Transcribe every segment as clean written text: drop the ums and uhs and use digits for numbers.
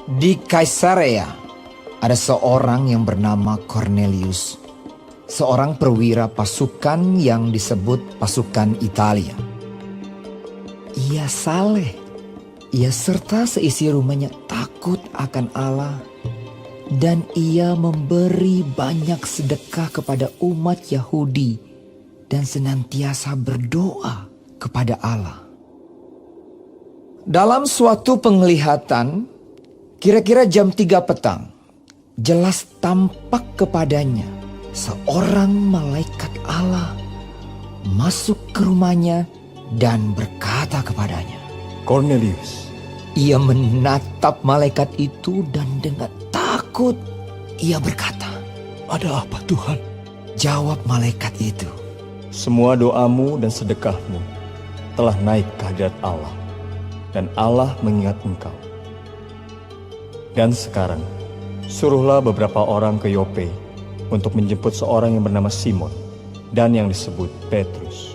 Di Kaisarea ada seorang yang bernama Cornelius, seorang perwira pasukan yang disebut pasukan Italia. Ia saleh, ia serta seisi rumahnya takut akan Allah, dan ia memberi banyak sedekah kepada umat Yahudi dan senantiasa berdoa kepada Allah. Dalam suatu penglihatan, kira-kira jam 3 petang, jelas tampak kepadanya seorang malaikat Allah masuk ke rumahnya dan berkata kepadanya, Cornelius. Ia menatap malaikat itu dan dengan takut ia berkata, Ada apa Tuhan? Jawab malaikat itu, Semua doamu dan sedekahmu telah naik ke hadirat Allah, dan Allah mengingat engkau. Dan sekarang, suruhlah beberapa orang ke Yope untuk menjemput seorang yang bernama Simon dan yang disebut Petrus.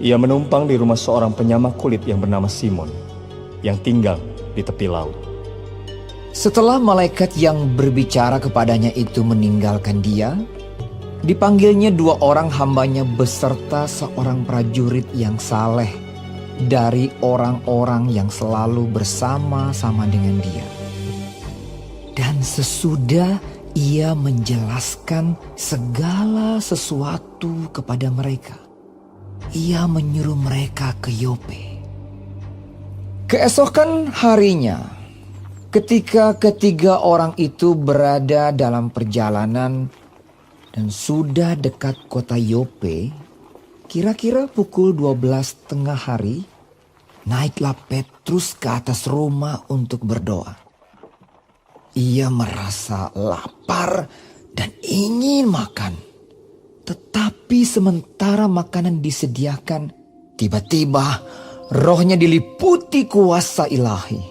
Ia menumpang di rumah seorang penyamak kulit yang bernama Simon, yang tinggal di tepi laut. Setelah malaikat yang berbicara kepadanya itu meninggalkan dia, dipanggilnya 2 orang hambanya beserta seorang prajurit yang saleh dari orang-orang yang selalu bersama-sama dengan dia. Dan sesudah ia menjelaskan segala sesuatu kepada mereka, ia menyuruh mereka ke Yope. Keesokan harinya, ketika ketiga orang itu berada dalam perjalanan dan sudah dekat kota Yope, kira-kira pukul 12 tengah hari, naiklah Petrus ke atas rumah untuk berdoa. Ia merasa lapar dan ingin makan. Tetapi sementara makanan disediakan, tiba-tiba rohnya diliputi kuasa ilahi.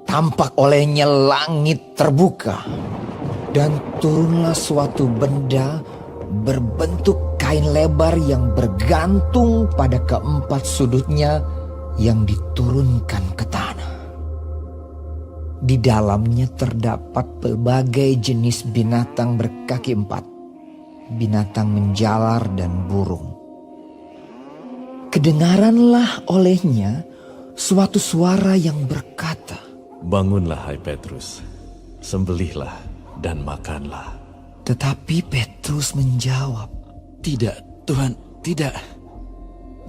Tampak olehnya langit terbuka, dan turunlah suatu benda berbentuk kain lebar yang bergantung pada keempat sudutnya yang diturunkan ke tanah. Di dalamnya terdapat berbagai jenis binatang berkaki 4, binatang menjalar dan burung. Kedengaranlah olehnya suatu suara yang berkata, Bangunlah hai Petrus, sembelihlah dan makanlah. Tetapi Petrus menjawab, Tidak, Tuhan, tidak.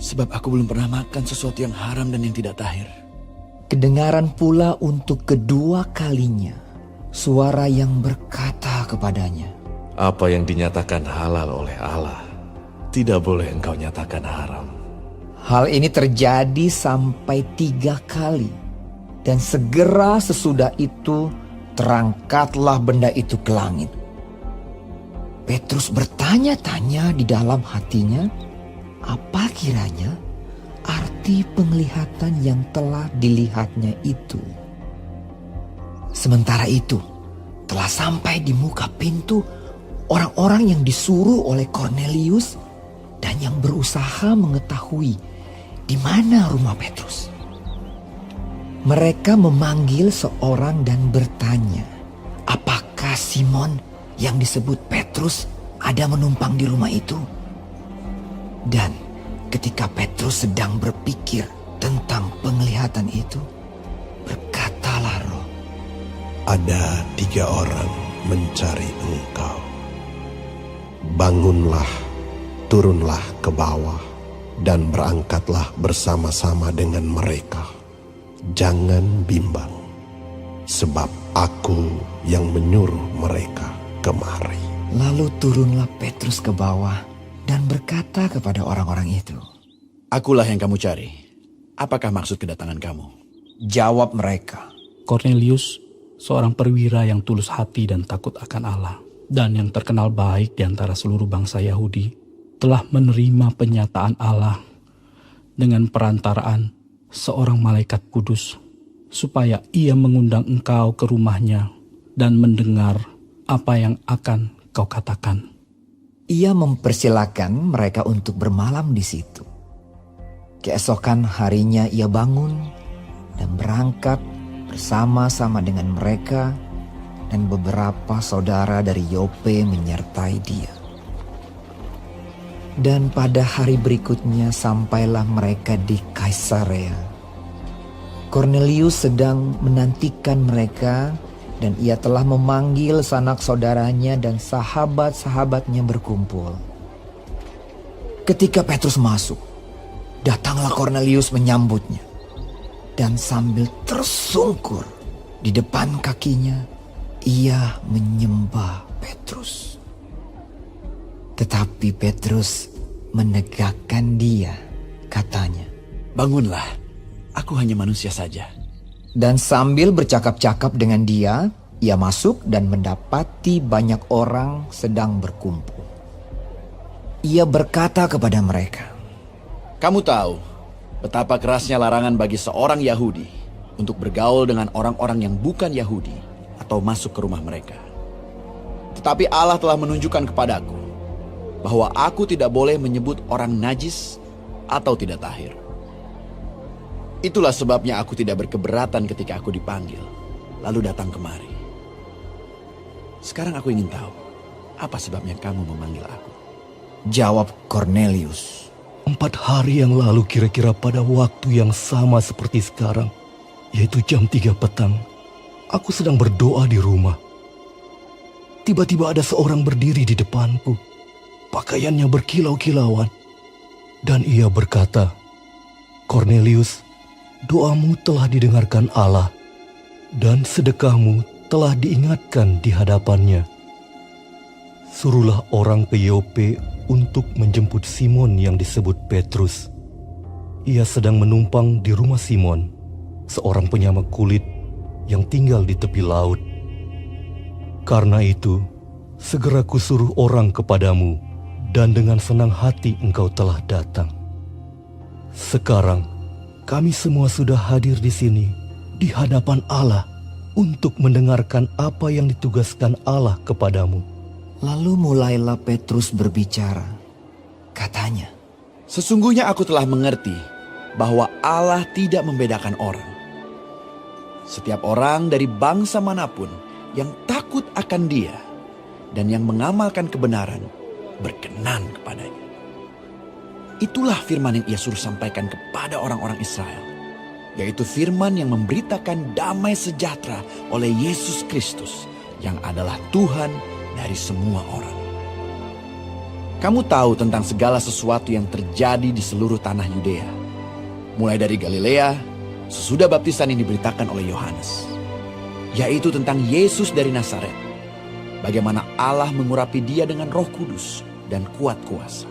Sebab aku belum pernah makan sesuatu yang haram dan yang tidak tahir. Kedengaran pula untuk kedua kalinya suara yang berkata kepadanya, Apa yang dinyatakan halal oleh Allah, tidak boleh engkau nyatakan haram. Hal ini terjadi sampai 3 kali. Dan segera sesudah itu terangkatlah benda itu ke langit. Petrus bertanya-tanya di dalam hatinya, apa kiranya arti penglihatan yang telah dilihatnya itu. Sementara itu, telah sampai di muka pintu orang-orang yang disuruh oleh Cornelius dan yang berusaha mengetahui di mana rumah Petrus. Mereka memanggil seorang dan bertanya, apakah Simon yang disebut Petrus ada menumpang di rumah itu? Dan ketika Petrus sedang berpikir tentang penglihatan itu, berkatalah roh, Ada 3 orang mencari engkau. Bangunlah, turunlah ke bawah, dan berangkatlah bersama-sama dengan mereka. Jangan bimbang, sebab aku yang menyuruh mereka kemari. Lalu turunlah Petrus ke bawah dan berkata kepada orang-orang itu, Akulah yang kamu cari. Apakah maksud kedatangan kamu? Jawab mereka, Cornelius, seorang perwira yang tulus hati dan takut akan Allah, dan yang terkenal baik di antara seluruh bangsa Yahudi, telah menerima penyataan Allah dengan perantaraan seorang malaikat kudus, supaya ia mengundang engkau ke rumahnya dan mendengar apa yang akan kau katakan. Ia mempersilakan mereka untuk bermalam di situ. Keesokan harinya ia bangun dan berangkat bersama-sama dengan mereka, dan beberapa saudara dari Yope menyertai dia. Dan pada hari berikutnya sampailah mereka di Kaisarea. Kornelius sedang menantikan mereka, dan ia telah memanggil sanak saudaranya dan sahabat-sahabatnya berkumpul. Ketika Petrus masuk, datanglah Kornelius menyambutnya. Dan sambil tersungkur di depan kakinya, ia menyembah Petrus. Tetapi Petrus menegakkan dia, katanya, Bangunlah, aku hanya manusia saja. dan sambil bercakap-cakap dengan dia, ia masuk dan mendapati banyak orang sedang berkumpul. Ia berkata kepada mereka, Kamu tahu betapa kerasnya larangan bagi seorang Yahudi untuk bergaul dengan orang-orang yang bukan Yahudi atau masuk ke rumah mereka. Tetapi Allah telah menunjukkan kepadaku bahwa aku tidak boleh menyebut orang najis atau tidak tahir. Itulah sebabnya aku tidak berkeberatan ketika aku dipanggil, lalu datang kemari. Sekarang aku ingin tahu, apa sebabnya kamu memanggil aku? jawab Kornelius. 4 hari yang lalu kira-kira pada waktu yang sama seperti sekarang, yaitu jam 3 petang, aku sedang berdoa di rumah. Tiba-tiba ada seorang berdiri di depanku, pakaiannya berkilau-kilauan, dan ia berkata, Kornelius, doamu telah didengarkan Allah, dan sedekahmu telah diingatkan di hadapannya. Suruhlah orang ke Yope untuk menjemput Simon yang disebut Petrus. Ia sedang menumpang di rumah Simon, seorang penyamak kulit yang tinggal di tepi laut. Karena itu, segera kusuruh orang kepadamu, dan dengan senang hati engkau telah datang. Sekarang, kami semua sudah hadir di sini, di hadapan Allah, untuk mendengarkan apa yang ditugaskan Allah kepadamu. Lalu mulailah Petrus berbicara. Katanya, Sesungguhnya aku telah mengerti bahwa Allah tidak membedakan orang. Setiap orang dari bangsa manapun yang takut akan Dia dan yang mengamalkan kebenaran berkenan kepadanya. Itulah firman yang Ia suruh sampaikan kepada orang-orang Israel, yaitu firman yang memberitakan damai sejahtera oleh Yesus Kristus yang adalah Tuhan dari semua orang. Kamu tahu tentang segala sesuatu yang terjadi di seluruh tanah Yudea, mulai dari Galilea sesudah baptisan yang diberitakan oleh Yohanes, yaitu tentang Yesus dari Nazaret, bagaimana Allah mengurapi Dia dengan Roh Kudus dan kuat kuasa.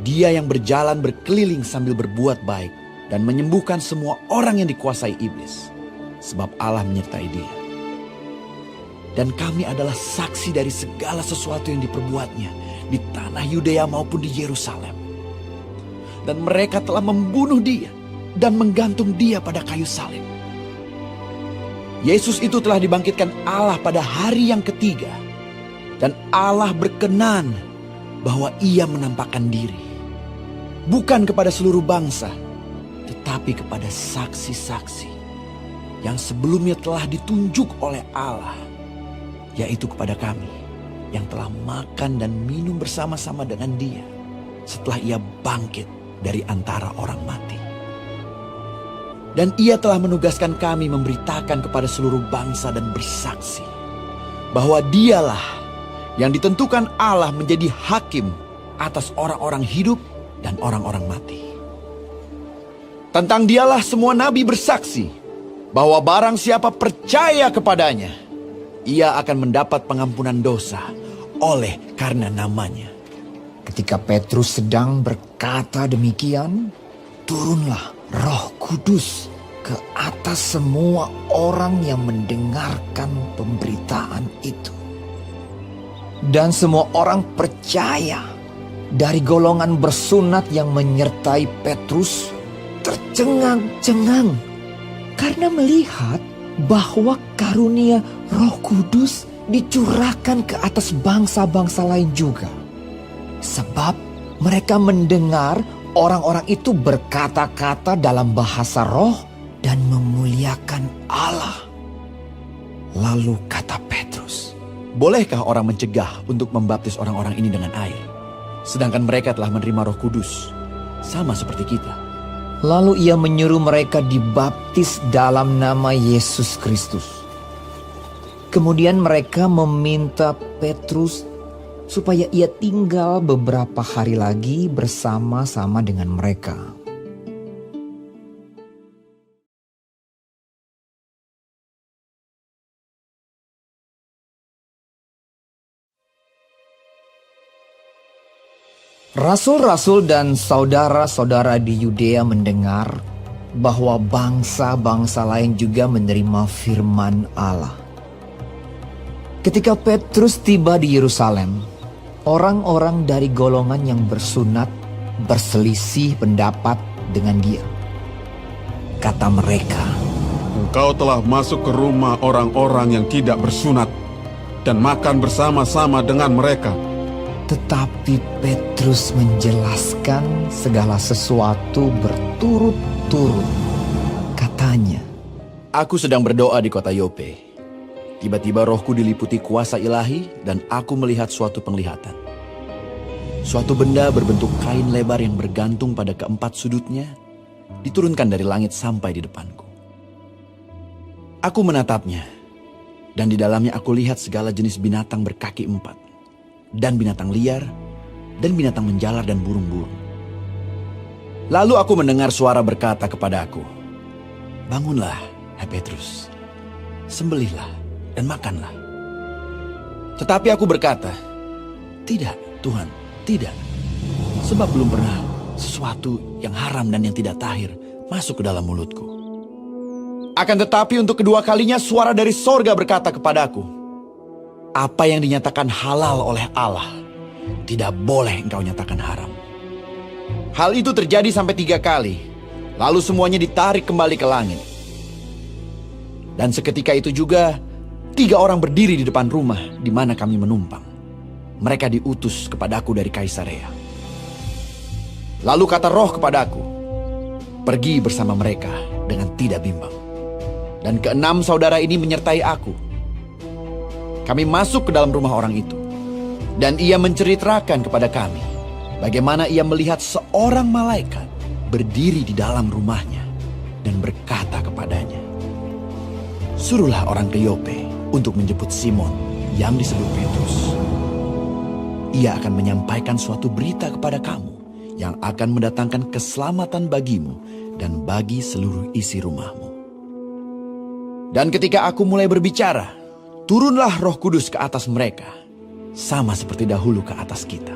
Dia yang berjalan berkeliling sambil berbuat baik dan menyembuhkan semua orang yang dikuasai iblis, sebab Allah menyertai Dia. Dan kami adalah saksi dari segala sesuatu yang diperbuatnya di tanah Yudea maupun di Yerusalem. Dan mereka telah membunuh Dia dan menggantung Dia pada kayu salib. Yesus itu telah dibangkitkan Allah pada hari yang ketiga. Dan Allah berkenan bahwa Ia menampakkan diri, bukan kepada seluruh bangsa, tetapi kepada saksi-saksi yang sebelumnya telah ditunjuk oleh Allah, yaitu kepada kami yang telah makan dan minum bersama-sama dengan Dia setelah Ia bangkit dari antara orang mati. Dan Ia telah menugaskan kami memberitakan kepada seluruh bangsa dan bersaksi bahwa Dialah yang ditentukan Allah menjadi hakim atas orang-orang hidup dan orang-orang mati. Tentang Dialah semua nabi bersaksi bahwa barang siapa percaya kepadanya, ia akan mendapat pengampunan dosa oleh karena namanya. ketika Petrus sedang berkata demikian, turunlah Roh Kudus ke atas semua orang yang mendengarkan pemberitaan itu. Dan semua orang percaya. Dari golongan bersunat yang menyertai Petrus tercengang-cengang karena melihat bahwa karunia Roh Kudus dicurahkan ke atas bangsa-bangsa lain juga. Sebab mereka mendengar orang-orang itu berkata-kata dalam bahasa roh dan memuliakan Allah. Lalu kata Petrus, Bolehkah orang mencegah untuk membaptis orang-orang ini dengan air? Sedangkan mereka telah menerima Roh Kudus, sama seperti kita. lalu ia menyuruh mereka dibaptis dalam nama Yesus Kristus. Kemudian mereka meminta Petrus supaya ia tinggal beberapa hari lagi bersama-sama dengan mereka. Rasul-rasul dan saudara-saudara di Yudea mendengar bahwa bangsa-bangsa lain juga menerima firman Allah. Ketika Petrus tiba di Yerusalem, orang-orang dari golongan yang bersunat berselisih pendapat dengan dia. Kata mereka, Engkau telah masuk ke rumah orang-orang yang tidak bersunat dan makan bersama-sama dengan mereka. tetapi Petrus menjelaskan segala sesuatu berturut-turut. Katanya, Aku sedang berdoa di kota Yope. Tiba-tiba rohku diliputi kuasa ilahi dan aku melihat suatu penglihatan. Suatu benda berbentuk kain lebar yang bergantung pada keempat sudutnya diturunkan dari langit sampai di depanku. Aku menatapnya dan di dalamnya aku lihat segala jenis binatang berkaki empat dan binatang liar dan binatang menjalar dan burung-burung. Lalu aku mendengar suara berkata kepada aku, Bangunlah, hai Petrus, sembelihlah dan makanlah. Tetapi aku berkata, Tidak, Tuhan, tidak. Sebab belum pernah sesuatu yang haram dan yang tidak tahir masuk ke dalam mulutku. Akan tetapi untuk kedua kalinya suara dari sorga berkata kepadaku, Apa yang dinyatakan halal oleh Allah, tidak boleh engkau nyatakan haram. Hal itu terjadi sampai 3 kali, lalu semuanya ditarik kembali ke langit. Dan seketika itu juga 3 orang berdiri di depan rumah di mana kami menumpang. Mereka diutus kepadaku dari Kaisarea. Lalu kata Roh kepadaku, Pergi bersama mereka dengan tidak bimbang. Dan 6 saudara ini menyertai aku. Kami masuk ke dalam rumah orang itu. Dan ia menceritakan kepada kami bagaimana ia melihat seorang malaikat berdiri di dalam rumahnya dan berkata kepadanya, Suruhlah orang ke Yope untuk menjemput Simon yang disebut Petrus. Ia akan menyampaikan suatu berita kepada kamu yang akan mendatangkan keselamatan bagimu dan bagi seluruh isi rumahmu. Dan ketika aku mulai berbicara, turunlah Roh Kudus ke atas mereka, sama seperti dahulu ke atas kita.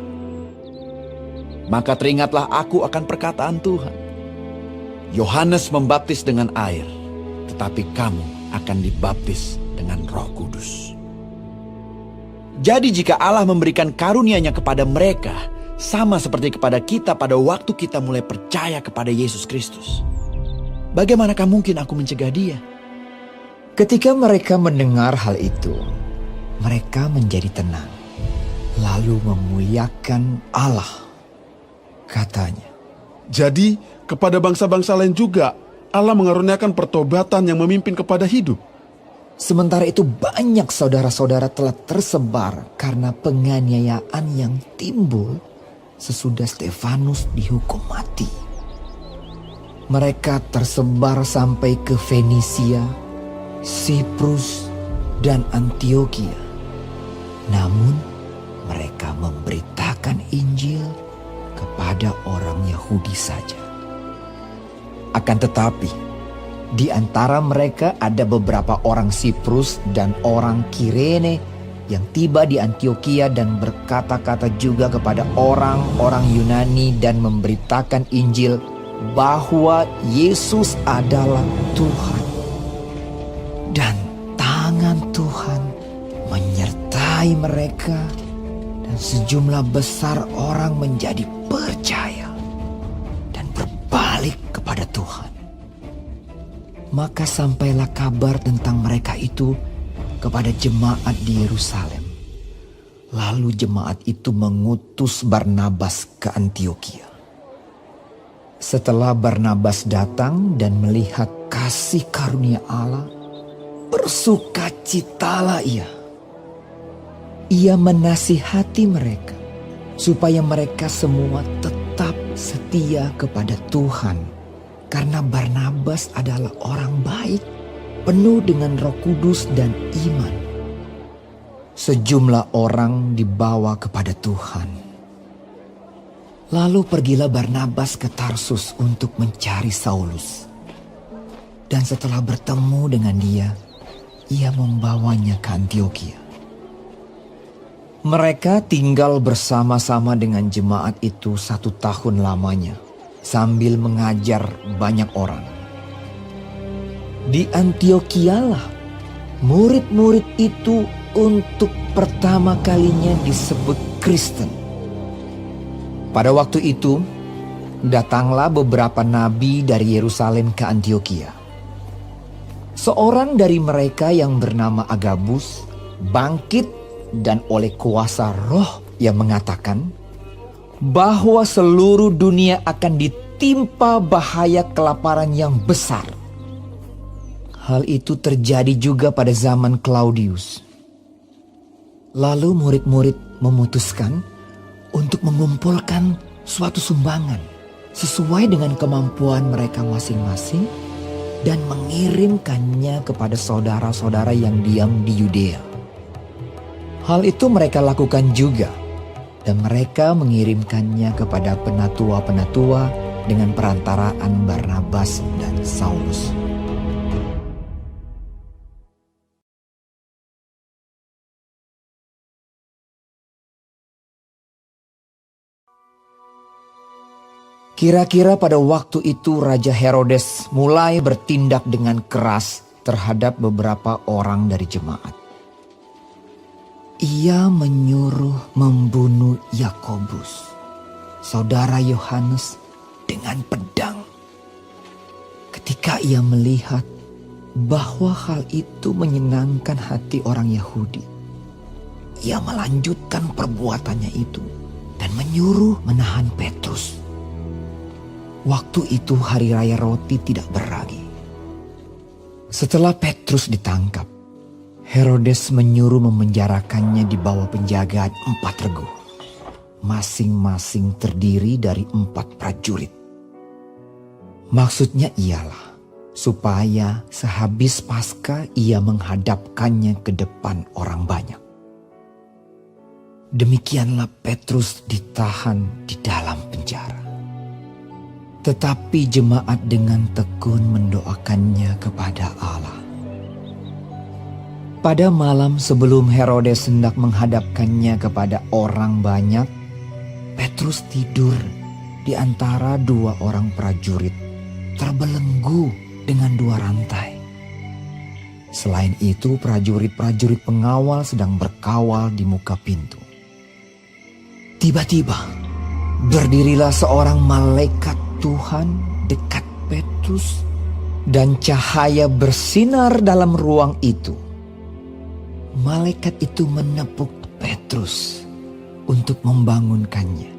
Maka teringatlah aku akan perkataan Tuhan. Yohanes membaptis dengan air, tetapi kamu akan dibaptis dengan Roh Kudus. Jadi jika Allah memberikan karunia-Nya kepada mereka, sama seperti kepada kita pada waktu kita mulai percaya kepada Yesus Kristus, bagaimanakah mungkin aku mencegah dia? ketika mereka mendengar hal itu, mereka menjadi tenang, lalu memuliakan Allah. Katanya, Jadi kepada bangsa-bangsa lain juga Allah mengaruniakan pertobatan yang memimpin kepada hidup. sementara itu banyak saudara-saudara telah tersebar karena penganiayaan yang timbul sesudah Stefanus dihukum mati. Mereka tersebar sampai ke Fenisia, Siprus, dan Antioquia. Namun mereka memberitakan Injil kepada orang Yahudi saja. Akan tetapi, di antara mereka ada beberapa orang Siprus dan orang Kirene yang tiba di Antioquia dan berkata-kata juga kepada orang-orang Yunani dan memberitakan Injil bahwa Yesus adalah Tuhan. Dan tangan Tuhan menyertai mereka dan sejumlah besar orang menjadi percaya dan berbalik kepada Tuhan. Maka sampailah kabar tentang mereka itu kepada jemaat di Yerusalem. Lalu jemaat itu mengutus Barnabas ke Antioquia. Setelah Barnabas datang dan melihat kasih karunia Allah, bersukacitalah ia. Ia menasihati mereka supaya mereka semua tetap setia kepada Tuhan, karena Barnabas adalah orang baik, penuh dengan Roh Kudus dan iman. Sejumlah orang dibawa kepada Tuhan. Lalu pergilah Barnabas ke Tarsus untuk mencari Saulus. Dan setelah bertemu dengan dia, ia membawanya ke Antiokhia. Mereka tinggal bersama-sama dengan jemaat itu 1 tahun lamanya, sambil mengajar banyak orang. Di Antiokhialah, murid-murid itu untuk pertama kalinya disebut Kristen. Pada waktu itu, datanglah beberapa nabi dari Yerusalem ke Antiokhia. Seorang dari mereka yang bernama Agabus bangkit dan oleh kuasa Roh yang mengatakan bahwa seluruh dunia akan ditimpa bahaya kelaparan yang besar. Hal itu terjadi juga pada zaman Claudius. Lalu murid-murid memutuskan untuk mengumpulkan suatu sumbangan sesuai dengan kemampuan mereka masing-masing dan mengirimkannya kepada saudara-saudara yang diam di Yudea. Hal itu mereka lakukan juga, dan mereka mengirimkannya kepada penatua-penatua dengan perantaraan Barnabas dan Saulus. Kira-kira pada waktu itu Raja Herodes mulai bertindak dengan keras terhadap beberapa orang dari jemaat. Ia menyuruh membunuh Yakobus, saudara Yohanes, dengan pedang. Ketika ia melihat bahwa hal itu menyenangkan hati orang Yahudi, ia melanjutkan perbuatannya itu dan menyuruh menahan Petrus. Waktu itu hari raya roti tidak beragi. Setelah Petrus ditangkap, Herodes menyuruh memenjarakannya di bawah penjagaan 4 regu, masing-masing terdiri dari 4 prajurit. Maksudnya ialah supaya sehabis Paskah ia menghadapkannya ke depan orang banyak. Demikianlah Petrus ditahan di dalam penjara. Tetapi jemaat dengan tekun mendoakannya kepada Allah. Pada malam sebelum Herodes hendak menghadapkannya kepada orang banyak, Petrus tidur di antara 2 orang prajurit, terbelenggu dengan 2 rantai. Selain itu, prajurit-prajurit pengawal sedang berkawal di muka pintu. Tiba-tiba, berdirilah seorang malaikat Tuhan dekat Petrus, dan cahaya bersinar dalam ruang itu. Malaikat itu menepuk Petrus untuk membangunkannya.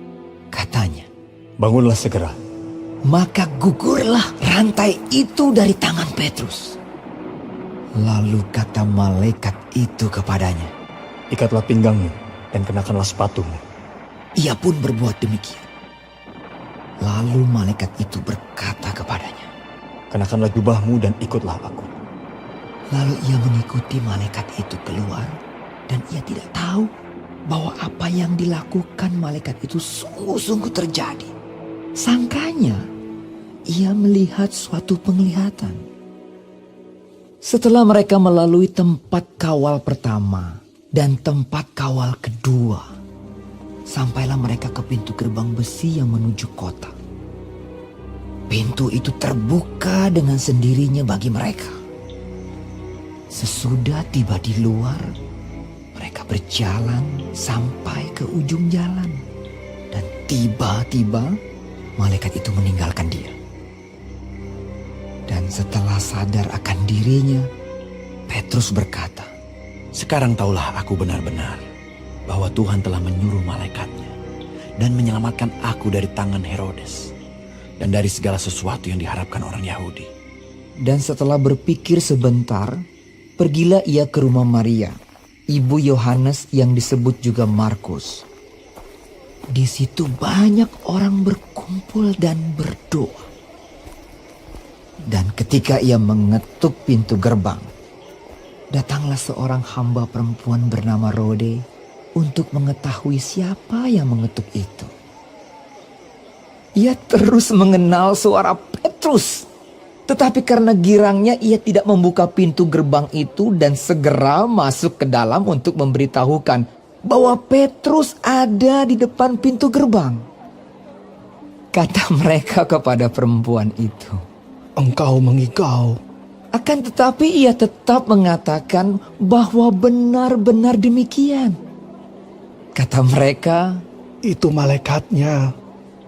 Katanya, Bangunlah segera. maka gugurlah rantai itu dari tangan Petrus. Lalu kata malaikat itu kepadanya, Ikatlah pinggangmu dan kenakanlah sepatumu. ia pun berbuat demikian. Lalu malaikat itu berkata kepadanya, Kenakanlah jubahmu dan ikutlah aku. lalu ia mengikuti malaikat itu keluar, dan ia tidak tahu bahwa apa yang dilakukan malaikat itu sungguh-sungguh terjadi. Sangkanya ia melihat suatu penglihatan. Setelah mereka melalui tempat kawal pertama dan tempat kawal kedua, sampailah mereka ke pintu gerbang besi yang menuju kota. Pintu itu terbuka dengan sendirinya bagi mereka. Sesudah tiba di luar, mereka berjalan sampai ke ujung jalan. Dan tiba-tiba malaikat itu meninggalkan dia. Dan setelah sadar akan dirinya, Petrus berkata, Sekarang taulah aku benar-benar bahwa Tuhan telah menyuruh malaikatnya dan menyelamatkan aku dari tangan Herodes, dan dari segala sesuatu yang diharapkan orang Yahudi. Dan setelah berpikir sebentar, pergilah ia ke rumah Maria, ibu Yohanes yang disebut juga Markus. Di situ banyak orang berkumpul dan berdoa. Dan ketika ia mengetuk pintu gerbang, datanglah seorang hamba perempuan bernama Rode untuk mengetahui siapa yang mengetuk itu. Ia terus mengenal suara Petrus, tetapi karena girangnya ia tidak membuka pintu gerbang itu dan segera masuk ke dalam untuk memberitahukan bahwa Petrus ada di depan pintu gerbang. Kata mereka kepada perempuan itu, Engkau mengigau. akan tetapi ia tetap mengatakan bahwa benar-benar demikian. Kata mereka, Itu malaikatnya.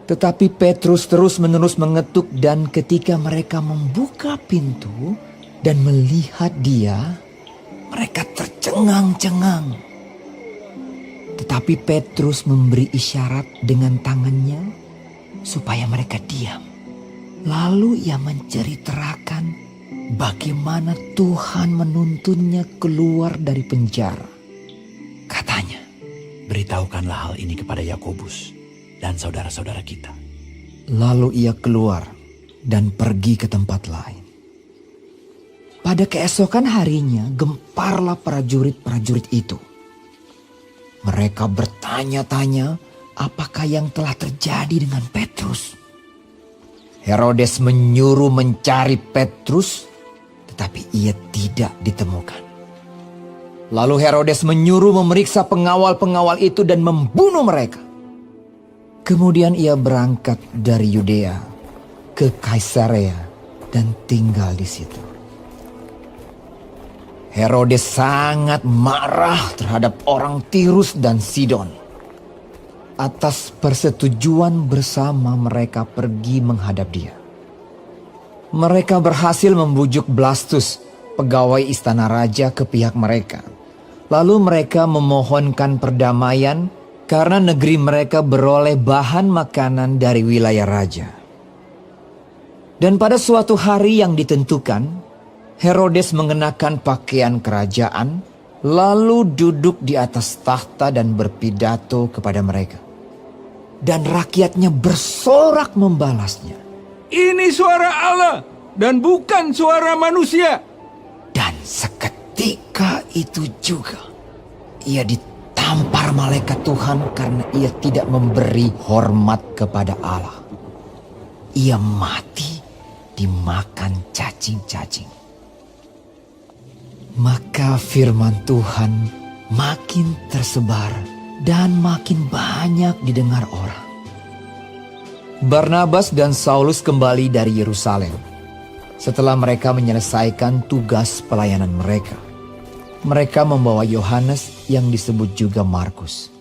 tetapi Petrus terus-menerus mengetuk dan ketika mereka membuka pintu dan melihat dia, mereka tercengang-cengang. Tetapi Petrus memberi isyarat dengan tangannya supaya mereka diam. Lalu ia menceritakan bagaimana Tuhan menuntunnya keluar dari penjara. Katanya, Beritahukanlah hal ini kepada Yakobus dan saudara-saudara kita. lalu ia keluar dan pergi ke tempat lain. Pada keesokan harinya gemparlah prajurit-prajurit itu. Mereka bertanya-tanya apakah yang telah terjadi dengan Petrus. Herodes menyuruh mencari Petrus, tetapi ia tidak ditemukan. Lalu Herodes menyuruh memeriksa pengawal-pengawal itu dan membunuh mereka. Kemudian ia berangkat dari Yudea ke Kaisarea dan tinggal di situ. Herodes sangat marah terhadap orang Tirus dan Sidon. Atas persetujuan bersama mereka pergi menghadap dia. Mereka berhasil membujuk Blastus, pegawai istana raja, ke pihak mereka. Lalu mereka memohonkan perdamaian karena negeri mereka beroleh bahan makanan dari wilayah raja. Dan pada suatu hari yang ditentukan, Herodes mengenakan pakaian kerajaan, lalu duduk di atas tahta dan berpidato kepada mereka. Dan rakyatnya bersorak membalasnya. Ini suara Allah dan bukan suara manusia. Dan seketika itu juga ia ditampar malaikat Tuhan karena ia tidak memberi hormat kepada Allah. Ia mati dimakan cacing-cacing. Maka firman Tuhan makin tersebar dan makin banyak didengar orang. Barnabas dan Saulus kembali dari Yerusalem. Setelah mereka menyelesaikan tugas pelayanan mereka, mereka membawa Yohanes yang disebut juga Markus.